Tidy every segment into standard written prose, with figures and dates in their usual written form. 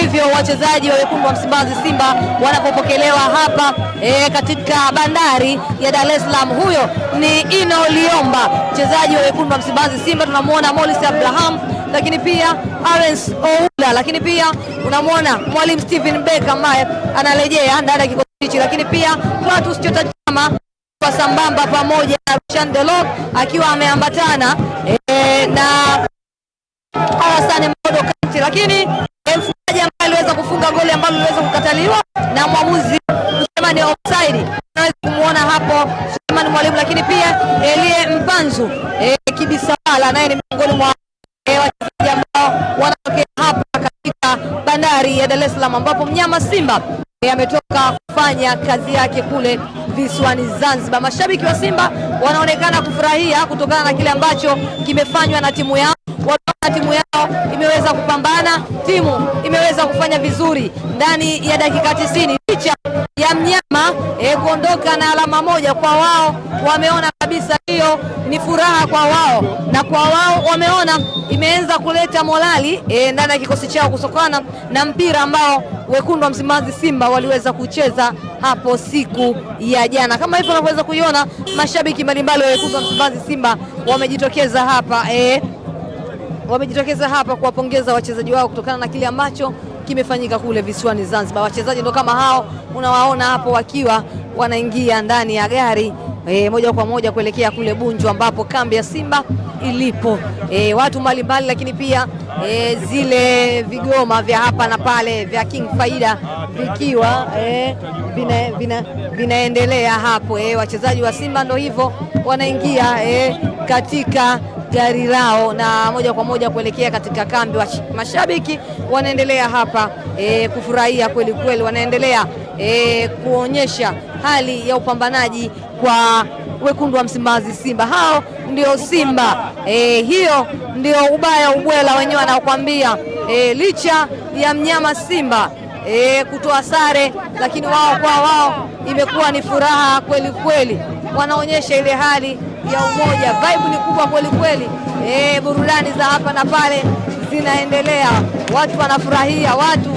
ndivyo wachezaji wa wekundu wa Msimbazi Simba wanapopokelewa hapa katika bandari ya Dar es Salaam. Huyo ni Ino Liomba, mchezaji wa wekundu wa Msimbazi Simba. Tunamuona Morris Abraham, lakini pia Arens Oula, lakini pia unamwona mwalimu Steven Beck ambaye anarejea ndani ya kikosi hichi, lakini pia Clatous Chota Chama kwa sambamba pamoja na Rushan Delok akiwa ameambatana na Hassan Modo Kante, lakini mfungaji ambaye aliweza kufunga goli ambalo liliweza kukataliwa na mwamuzi kusema ni offside. Unaweza kumuona hapo Suleiman Mwalimu, lakini pia Elie Mpanzu Kibisawala naye ni miongoni mwa wachezaji ambao wanatokea hapa katika bandari ya Dar es Salaam, ambapo mnyama Simba ametoka kufanya kazi yake kule visiwani Zanzibar. Mashabiki wa Simba wanaonekana kufurahia kutokana na kile ambacho kimefanywa na timu yao. Timu yao imeweza kupambana, timu imeweza kufanya vizuri ndani ya dakika 90 licha ya mnyama kuondoka na alama moja. Kwa wao wameona kabisa hiyo ni furaha kwa wao, na kwa wao wameona imeanza kuleta morali ndani ya kikosi chao kutokana na mpira ambao wekundu wa Msimbazi Simba waliweza kucheza hapo siku ya jana. Kama hivyo unaweza kuiona mashabiki mbalimbali wa wekundu wa Msimbazi Simba wamejitokeza hapa kuwapongeza wachezaji wao kutokana na kile ambacho kimefanyika kule visiwani Zanzibar. Wachezaji ndo kama hao unawaona hapo wakiwa wanaingia ndani ya gari moja kwa moja kuelekea kule Bunju ambapo kambi ya Simba ilipo. Watu mbalimbali, lakini pia zile vigoma vya hapa na pale vya King Faida vikiwa vinaendelea hapo. Wachezaji wa Simba ndo hivyo wanaingia katika gari lao na moja kwa moja kuelekea katika kambi. Mashabiki wanaendelea hapa kufurahia kweli kweli, wanaendelea kuonyesha hali ya upambanaji kwa wekundu wa Msimbazi Simba. Hao ndio Simba, hiyo ndio ubaya ubwela wenyewe wanaokuambia. Licha ya mnyama Simba kutoa sare, lakini wao kwa wao imekuwa ni furaha kweli kweli, wanaonyesha ile hali ya umoja. Vibe ni kubwa kweli kweli, burudani za hapa na pale zinaendelea, watu wanafurahia, watu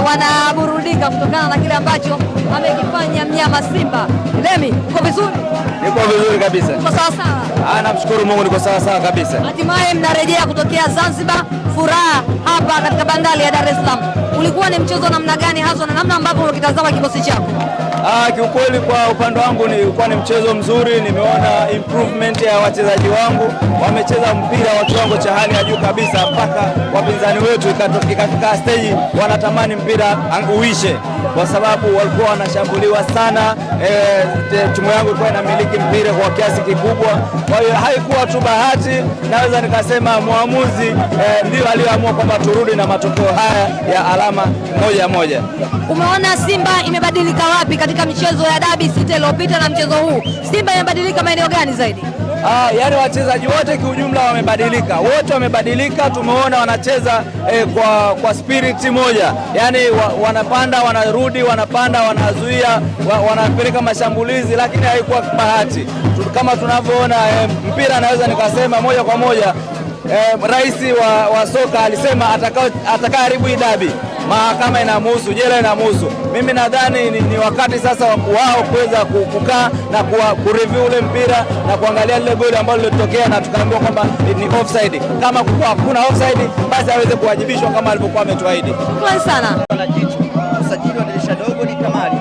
wanaburudika kutokana na kile ambacho amekifanya mnyama Simba. Lemi, uko vizuri? Niko vizuri kabisa. Uko sawa sawa? Namshukuru Mungu niko sawa sawa kabisa. Hatimaye mnarejea kutokea Zanzibar, furaha hapa katika bandari ya Dar es Salaam. Ulikuwa ni mchezo namna gani hasa na namna ambavyo unakitazama kikosi chako? Kiukweli kwa upande wangu ulikuwa ni mchezo mzuri. Nimeona improvement ya wachezaji wangu, wamecheza mpira wa kiwango cha hali ya juu kabisa, mpaka wapinzani wetu ikafika stage wanatamani mpira uishe kwa sababu walikuwa wanashambuliwa sana. Timu yangu ilikuwa inamiliki mpira kwa kiasi kikubwa, kwa hiyo haikuwa tu bahati, naweza nikasema muamuzi ndio aliyoamua kwamba turudi na matokeo haya ya alama moja. Umeona Simba imebadilika wapi katika michezo ya Dabi City iliyopita na mchezo huu? Simba imebadilika maeneo gani zaidi? Yaani wachezaji wote kiujumla wamebadilika, wote wamebadilika. Tumeona wanacheza kwa spirit moja, yaani wanapanda wanarudi, wanapanda wanazuia, wanapeleka mashambulizi, lakini haikuwa bahati. Kama tunavyoona mpira, naweza nikasema moja kwa moja rais wa soka alisema atakayeharibu hii dabi mahakama inamhusu, jela inamhusu. Mimi nadhani ni wakati sasa wao kuweza kukaa na kureview ule mpira na kuangalia lile goli ambalo lilitokea na tukaambiwa kwamba ni offside. Kama hakuna offside, basi aweze kuwajibishwa kama alivyokuwa ametuahidi. Asante sana. Usajili wa dirisha dogo ni kamali,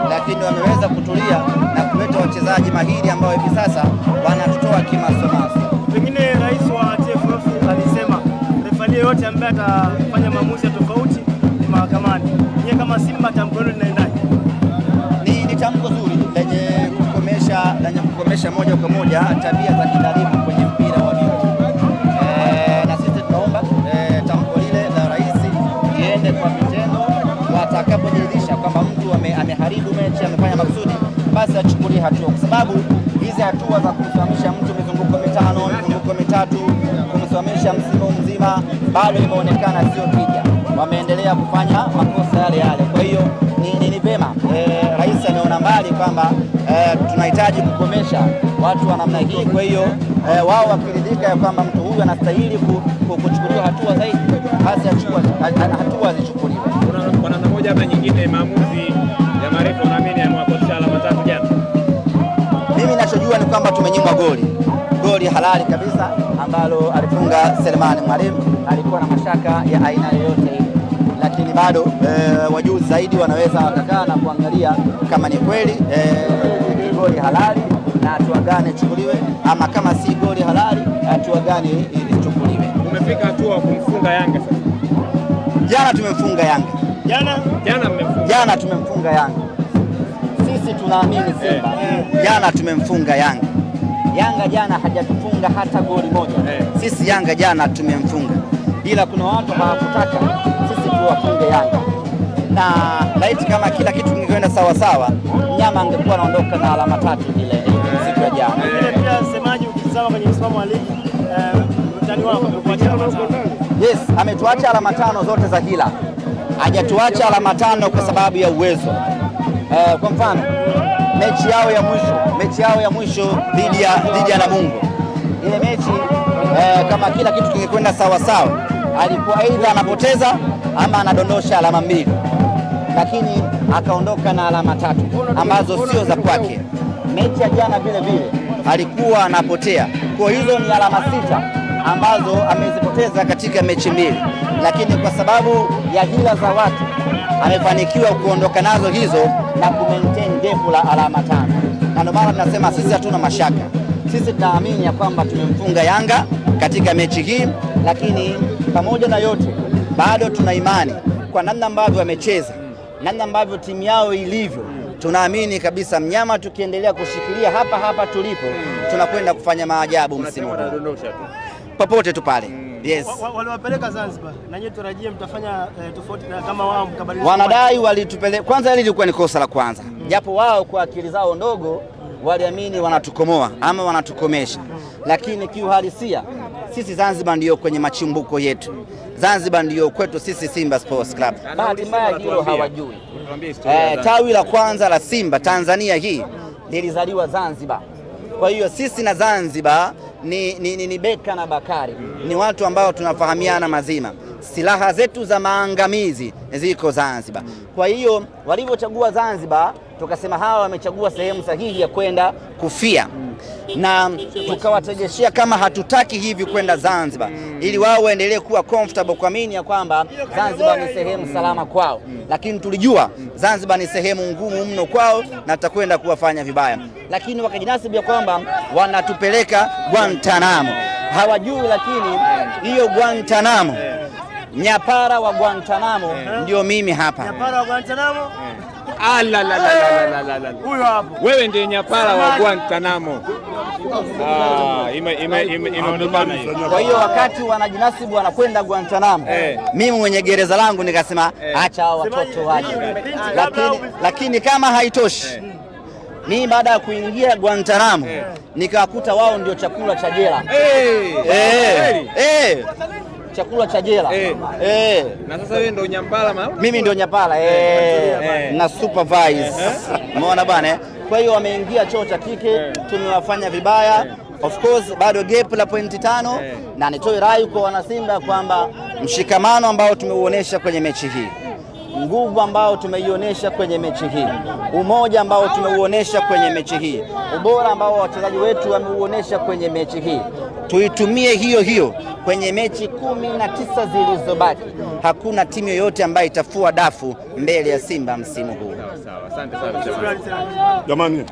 lakini wameweza kutulia na kuleta wachezaji mahiri ambao hivi sasa wanatutoa kimasomaso. Pengine rais wa TFF alisema refari yote ambaye atafanya maamuzi tofauti ni mahakamani. Yeye kama Simba tamko hilo linaendaje? Ni tamko zuri lenye kukomesha moja kwa moja tabia za kidhalimu kwenye mpira wa miguu. Na sisi tunaomba tamko lile la rais liende kwa vitendo, watakapojiridhisha kwamba mtu ameharibu mechi, amefanya makusudi, basi achukulie hatua, kwa sababu hizi hatua za kumsimamisha mtu mizunguko mitano, mizunguko mitatu, kumsimamisha msimu mzima bado imeonekana sio tija. Wameendelea kufanya makosa yale. Kwa hiyo ni vema rais ameona mbali kwamba tunahitaji kukomesha watu wa namna hii. Kwa hiyo wao wakiridhika ya kwamba mtu huyu huyu anastahili kuchukuliwa hatua zaidi, basi hatua zichukuliwe. Kwa namna moja ama nyingine, maamuzi ya marefu naamini yamewakosesha alama 3 jana. Mimi ninachojua ni kwamba tumenyimwa goli halali kabisa ambalo alifunga Selemani Mwalimu. Alikuwa na mashaka ya aina yoyote ile, lakini bado wajuzi zaidi wanaweza wakakaa na kuangalia kama ni kweli goli halali na hatua gani ichukuliwe, ama kama si goli halali hatua gani ichukuliwe. Umefika hatua kumfunga Yanga sasa. Jana tumemfunga Yanga. Jana tumemfunga Yanga. Sisi tunaamini Simba. Jana tumemfunga Yanga. Yanga jana hajatufunga hata goli moja. Sisi Yanga jana tumemfunga, ila kuna watu hawakutaka sisi tuwafunge Yanga, na laiti kama kila kitu kingeenda sawa sawa, mnyama angekuwa anaondoka na alama 3 ile siku ya jana. Pia semaji, ukitazama kwenye msimamo wa ligi mtani wao amekuacha alama 5. Yes, ametuacha alama 5 zote za hila, hajatuacha alama 5 kwa sababu ya uwezo. Kwa mfano mechi yao ya mwisho dhidi ya Namungo, ile mechi kama kila kitu kingekwenda sawa sawa, alikuwa aidha anapoteza ama anadondosha alama 2, lakini akaondoka na alama 3 ambazo sio za kwake. Mechi ya jana vile vile alikuwa anapotea, kwa hizo ni alama 6 ambazo amezipoteza katika mechi 2, lakini kwa sababu ya hila za watu amefanikiwa kuondoka nazo hizo na kumaintain defu la alama 5. Na ndio maana tunasema sisi hatuna mashaka, sisi tunaamini ya kwamba tumemfunga Yanga katika mechi hii, lakini pamoja na yote bado tuna imani kwa namna ambavyo wamecheza, namna ambavyo timu yao ilivyo. Tunaamini kabisa mnyama tukiendelea kushikilia hapa tulipo, tunakwenda kufanya maajabu msimu huu popote tu pale. Yes. Waliwapeleka Zanzibar, na nyinyi tarajie mtafanya tofauti na kama wao mkabadilisha. Wanadai walitupeleka kwanza, ile ilikuwa ni kosa la kwanza, japo wao kwa akili zao ndogo waliamini wanatukomoa ama wanatukomesha, lakini kiuhalisia sisi Zanzibar ndiyo kwenye machimbuko yetu, Zanzibar ndiyo kwetu sisi Simba Sports Club. Bahati mbaya hilo hawajui. Tawi la kwanza la Simba Tanzania hii lilizaliwa Zanzibar. Kwa hiyo sisi na Zanzibar ni Beka na Bakari, ni watu ambao tunafahamiana mazima. Silaha zetu za maangamizi ziko Zanzibar. Kwa hiyo walivyochagua Zanzibar, tukasema hawa wamechagua sehemu sahihi ya kwenda kufia, na tukawategeshea kama hatutaki hivi kwenda Zanzibar, ili wao waendelee kuwa comfortable kuamini ya kwamba Zanzibar ni sehemu salama kwao, lakini tulijua Zanzibar ni sehemu ngumu mno kwao na tutakwenda kuwafanya vibaya, lakini wakajinasibu ya kwamba wanatupeleka Guantanamo. Hawajui lakini hiyo Guantanamo, nyapara wa Guantanamo ndio mimi hapa. Nyapara wa Guantanamo? Huyo hapo. Wewe ndiye nyapara wa Guantanamo. Kwa hiyo wakati wanajinasibu wanakwenda Guantanamo, mimi mwenye gereza langu nikasema acha hao watoto waje. Lakini kama haitoshi, mimi baada ya kuingia Guantanamo nikawakuta wao ndio chakula cha jela. Chakula cha jela. Na sasa wewe ndio nyambala mimi ndio nyambala na supervise. Umeona bwana? Kwa hiyo wameingia choo cha kike, tumewafanya vibaya. Of course bado gap la pointi 5, na nitoe rai kwa wanasimba kwamba mshikamano ambao tumeuonesha kwenye mechi hii, nguvu ambao tumeionyesha kwenye mechi hii, umoja ambao tumeuonesha kwenye mechi hii, ubora ambao wachezaji wetu wameuonesha kwenye mechi hii, tuitumie hiyo kwenye mechi 19 zilizobaki. Hakuna timu yoyote ambayo itafua dafu mbele ya Simba msimu huu. Sawa, asante sana jamani.